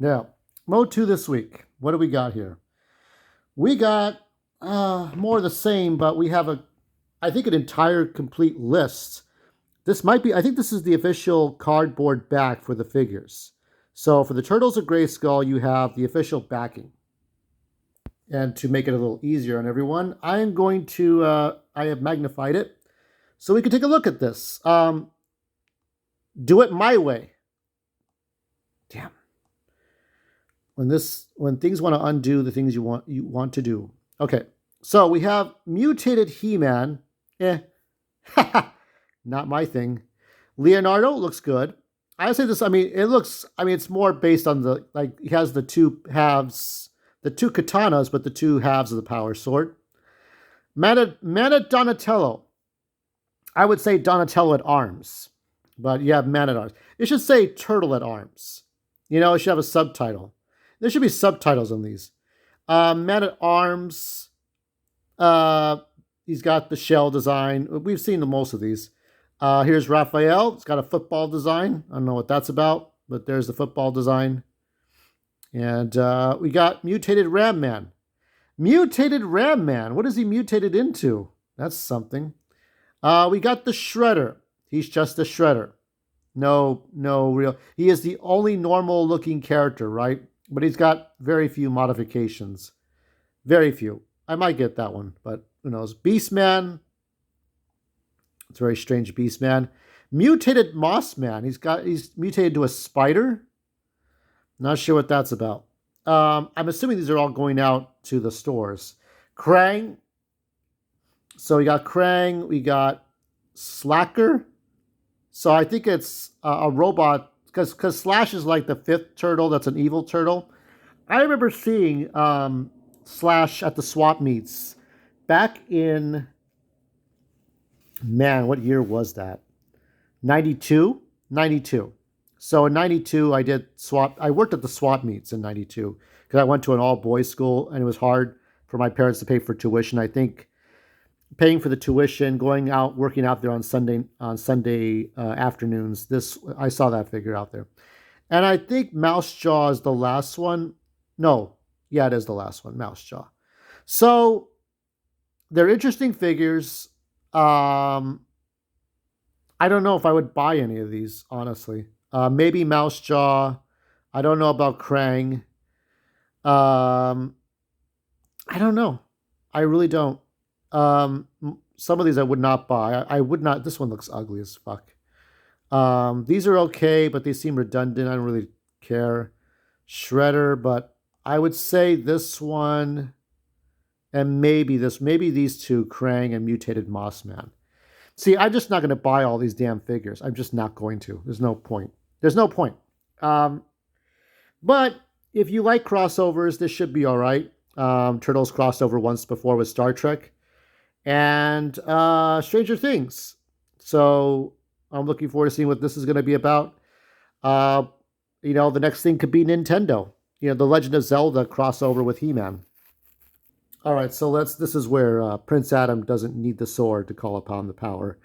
Now, MOTU this week. What do we got here? We got more of the same, but we have I think, an entire complete list. I think this is the official cardboard back for the figures. So for the Turtles of Grayskull, you have the official backing. And to make it a little easier on everyone, I have magnified it so we can take a look at this. Do it my way. Damn. When things want to undo the things you want to do. Okay, so we have mutated He-Man. Not my thing. Leonardo looks good. I say this. It's more based on he has the two halves, the two katanas, but the two halves of the power sword. Mana Donatello. I would say Donatello at arms, but you have Man at arms. It should say Turtle at arms. It should have a subtitle. There should be subtitles on these. Man at arms. He's got the shell design. We've seen most of these. Here's Raphael. It's got a football design. I don't know what that's about, but there's the football design. And we got mutated Ram Man. Mutated Ram Man. What is he mutated into? That's something. We got the Shredder. He's just a Shredder. No real. He is the only normal looking character, right? But he's got very few modifications. Very few. I might get that one, but who knows? Beastman. It's a very strange Beastman. Mutated Mossman. He's mutated to a spider. Not sure what that's about. I'm assuming these are all going out to the stores. Krang. So we got Krang. We got Slacker. So I think it's a robot, because Slash is like the fifth turtle that's an evil turtle. I remember seeing Slash at the swap meets back in, man, what year was that? 92? 92. So in 92, I worked at the swap meets in 92 because I went to an all-boys school and it was hard for my parents to pay for tuition. I think paying for the tuition, going out, working out there on Sunday afternoons. I saw that figure out there. And I think Mouse Jaw is the last one. No, yeah, it is the last one, Mouse Jaw. So they're interesting figures. I don't know if I would buy any of these, honestly. Maybe Mouse Jaw. I don't know about Krang. I don't know. I really don't. Some of these I would not buy. I would not. This one looks ugly as fuck. These are okay, but they seem redundant. I don't really care. Shredder, but I would say this one and maybe these two, Krang and Mutated Mossman. See, I'm just not going to buy all these damn figures. I'm just not going to. There's no point. But if you like crossovers, this should be all right. Turtles crossed over once before with Star Trek and Stranger Things. So I'm looking forward to seeing what this is going to be about. The next thing could be Nintendo. The Legend of Zelda crossover with He-Man. All right, so this is where Prince Adam doesn't need the sword to call upon the power.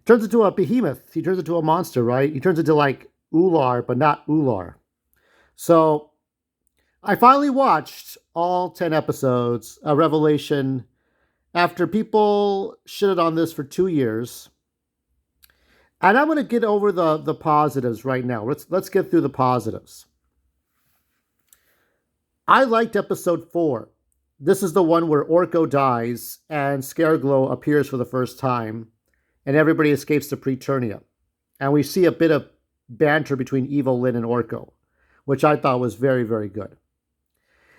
Turns into a behemoth. He turns into a monster, right? He turns into like Ular, but not Ular. So I finally watched all 10 episodes of Revelation after people shitted on this for 2 years. And I'm going to get over the positives right now. Let's get through the positives. I liked episode 4. This is the one where Orko dies and Scareglow appears for the first time and everybody escapes to Preternia. And we see a bit of banter between Evil Lyn and Orko, which I thought was very, very good.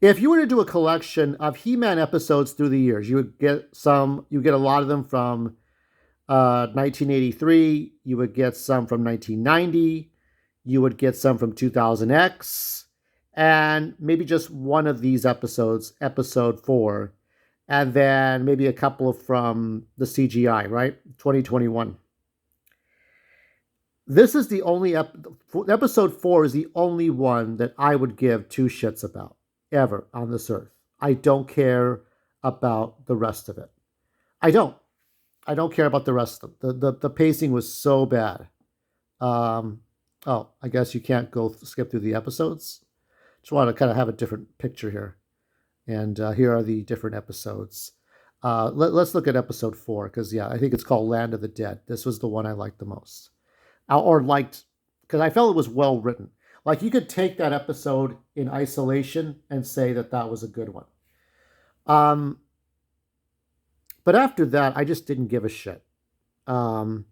If you were to do a collection of He-Man episodes through the years, you get a lot of them from 1983, you would get some from 1990, you would get some from 2000X, and maybe just one of these episodes, episode 4, and then maybe a couple from the CGI, right? 2021. This is the only episode 4 is the only one that I would give two shits about ever on this earth. I don't care about the rest of it. I don't care about the rest of it. The pacing was so bad. I guess you can't skip through the episodes. Just want to kind of have a different picture here. And here are the different episodes. Let's look at episode 4 because, yeah, I think it's called Land of the Dead. This was the one I liked the most. Or liked because I felt it was well written. Like you could take that episode in isolation and say that that was a good one. Um, but after that, I just didn't give a shit. Um,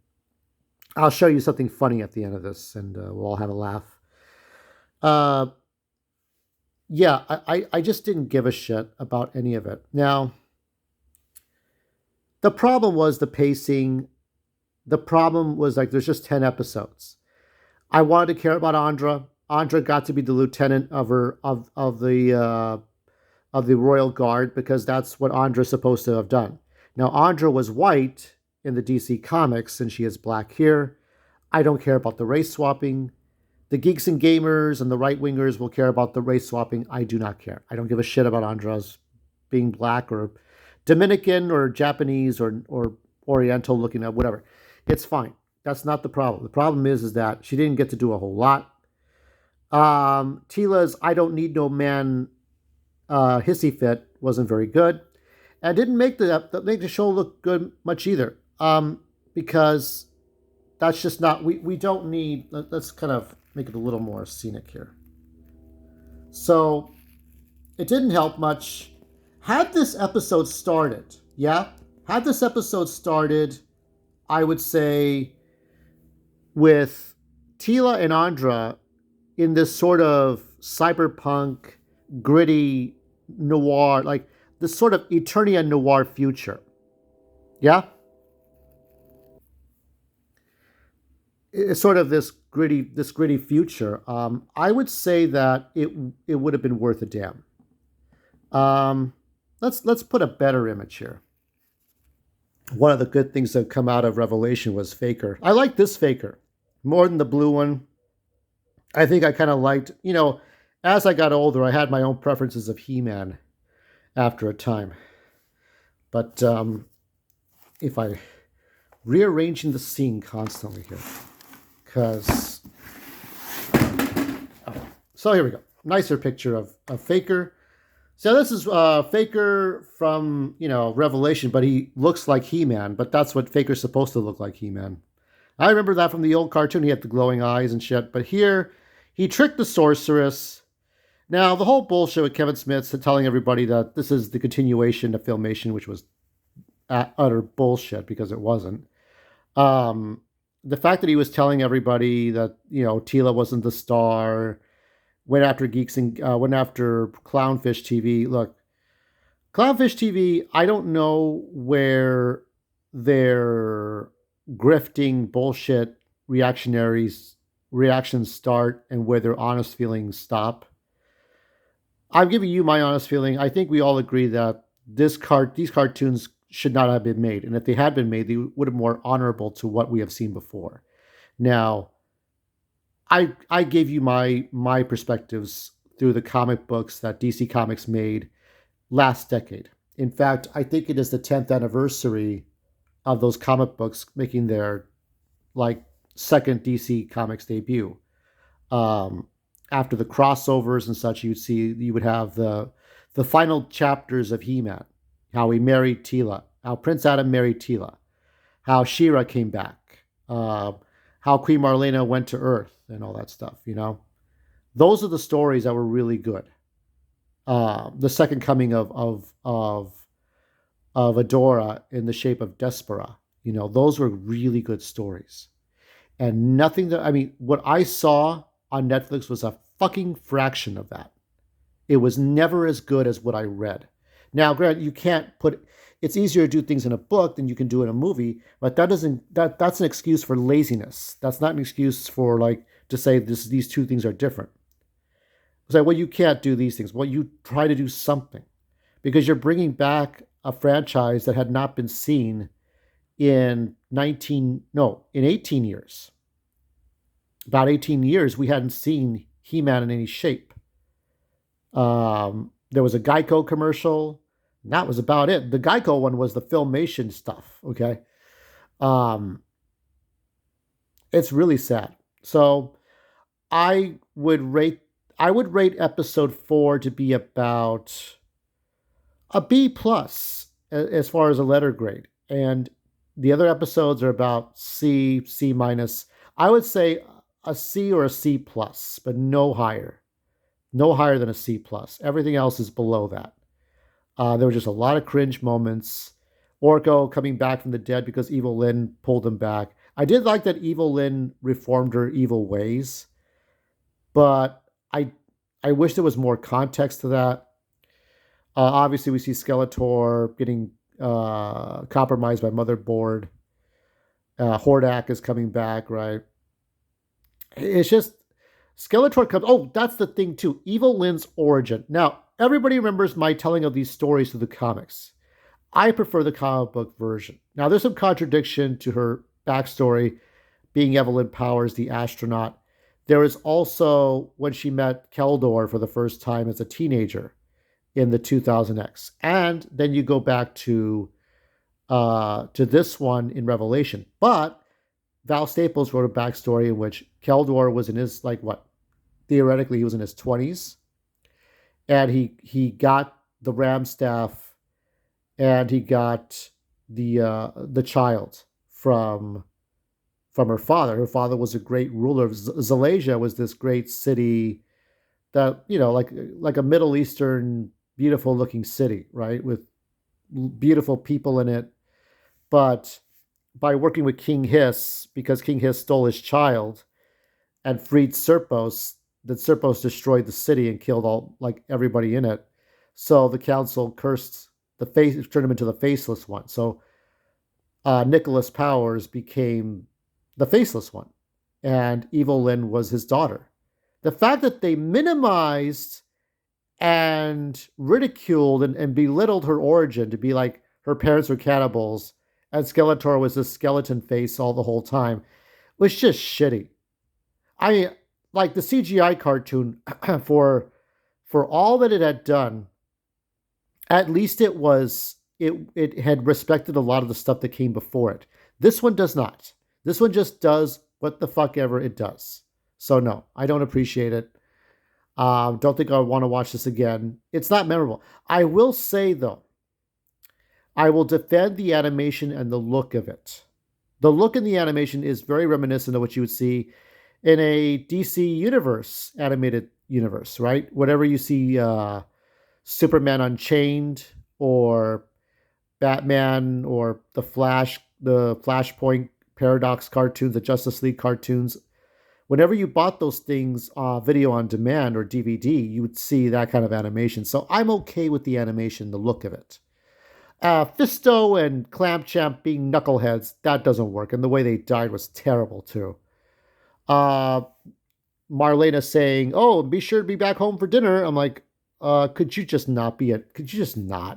I'll show you something funny at the end of this, and we'll all have a laugh. Uh, yeah, I just didn't give a shit about any of it. Now, the problem was the pacing. The problem was like there's just 10 episodes. I wanted to care about Andra. Andra got to be the lieutenant of her of the Royal Guard because that's what Andra's supposed to have done. Now Andra was white in the DC comics and she is black here. I don't care about the race swapping. The geeks and gamers and the right wingers will care about the race swapping. I do not care. I don't give a shit about Andra's being black or Dominican or Japanese or Oriental looking at whatever. It's fine. That's not the problem. The problem is that she didn't get to do a whole lot. Tila's I don't need no man hissy fit wasn't very good. And didn't make the show look good much either. Because that's just not we don't need let's kind of make it a little more scenic here. So it didn't help much. Had this episode started, had this episode started, I would say, with Tila and Andra in this sort of cyberpunk, gritty noir, like this sort of Eternia noir future. Yeah? It's sort of this gritty future. I would say that it would have been worth a damn. Let's put a better image here. One of the good things that come out of Revelation was Faker. I like this Faker more than the blue one. I think I kind of liked, as I got older, I had my own preferences of He-Man after a time. But if I rearranging the scene constantly here, because so here we go. Nicer picture of Faker. So this is Faker from, Revelation, but he looks like He-Man, but that's what Faker's supposed to look like, He-Man. I remember that from the old cartoon. He had the glowing eyes and shit, but here he tricked the sorceress. Now, the whole bullshit with Kevin Smith telling everybody that this is the continuation of Filmation, which was utter bullshit because it wasn't. The fact that he was telling everybody that, Tila wasn't the star, went after geeks and went after Clownfish TV. Look, Clownfish TV, I don't know where their grifting bullshit reactions start and where their honest feelings stop. I'm giving you my honest feeling. I think we all agree that these cartoons should not have been made, and if they had been made, they would have been more honorable to what we have seen before. Now, I gave you my perspectives through the comic books that DC Comics made last decade. In fact, I think it is the 10th anniversary of those comic books making their second DC Comics debut. After the crossovers and such, you would have the final chapters of He-Man, how he married Tila, how Prince Adam married Tila, how She-Ra came back, how Queen Marlena went to Earth, and all that stuff. Those are the stories that were really good. The second coming of Adora in the shape of Despera. Those were really good stories. And what I saw on Netflix was a fucking fraction of that. It was never as good as what I read. Now, granted, you can't it's easier to do things in a book than you can do in a movie, but that's an excuse for laziness. That's not an excuse for to say these two things are different. It's like, well, you can't do these things. Well, you try to do something because you're bringing back a franchise that had not been seen in 18 years. About 18 years, we hadn't seen He-Man in any shape. There was a Geico commercial. And that was about it. The Geico one was the Filmation stuff, okay? It's really sad. So I would rate I would rate episode 4 to be about a B plus as far as a letter grade, and the other episodes are about C, C minus. I would say a C or a C plus, but no higher, no higher than a C plus. Everything else is below that. There were just a lot of cringe moments. Orko coming back from the dead because Evil Lynn pulled him back. I did like that Evil Lynn reformed her evil ways, but I wish there was more context to that. Obviously, we see Skeletor getting compromised by Motherboard. Hordak is coming back, right? It's just Skeletor comes. Oh, that's the thing too. Evil Lynn's origin. Now, everybody remembers my telling of these stories through the comics. I prefer the comic book version. Now, there's some contradiction to her backstory, being Evelyn Powers, the astronaut. There is also when she met Keldor for the first time as a teenager in the 2000X, and then you go back to this one in Revelation. But Val Staples wrote a backstory in which Keldor was in his like what theoretically he was in his 20s, and he got the Ram staff, and he got the child from her father. Her father was a great ruler. Zalasia was this great city that like a Middle Eastern beautiful looking city, right, with beautiful people in it. But by working with King Hiss, because King Hiss stole his child and freed Serpos, that Serpos destroyed the city and killed all like everybody in it. So the council cursed the face, turned him into the faceless one. So Nicholas Powers became the faceless one, and Evil Lynn was his daughter. The fact that they minimized and ridiculed and belittled her origin to be like her parents were cannibals and Skeletor was this skeleton face all the whole time was just shitty. I mean, like the CGI cartoon for all that it had done, at least it had respected a lot of the stuff that came before it. This one does not. This one just does what the fuck ever it does. So no, I don't appreciate it. Don't think I want to watch this again. It's not memorable. I will say though, I will defend the animation and the look of it. The look in the animation is very reminiscent of what you would see in a DC universe, animated universe, right? Whatever you see, Superman Unchained or Batman or the Flash, the Flashpoint Paradox cartoons, the Justice League cartoons. Whenever you bought those things video on demand or DVD, you would see that kind of animation. So I'm okay with the animation, the look of it. Fisto and Clamchamp being knuckleheads, that doesn't work. And the way they died was terrible too. Marlena saying, "Oh, be sure to be back home for dinner." I'm like, could you just not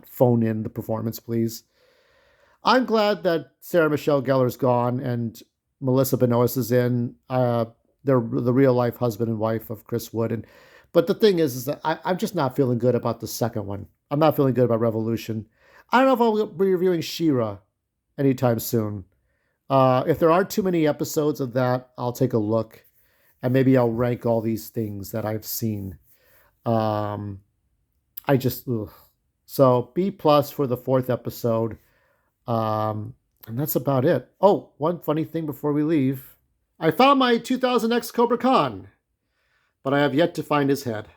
phone in the performance, please? I'm glad that Sarah Michelle Gellar's gone and Melissa Benoist is in. They're the real life husband and wife of Chris Wood. But the thing is that I'm just not feeling good about the second one. I'm not feeling good about Revolution. I don't know if I'll be reviewing She-Ra anytime soon. If there aren't too many episodes of that, I'll take a look. And maybe I'll rank all these things that I've seen. So B plus for the 4th episode. And that's about it. Oh, one funny thing before we leave. I found my 2000X Cobra Khan, but I have yet to find his head.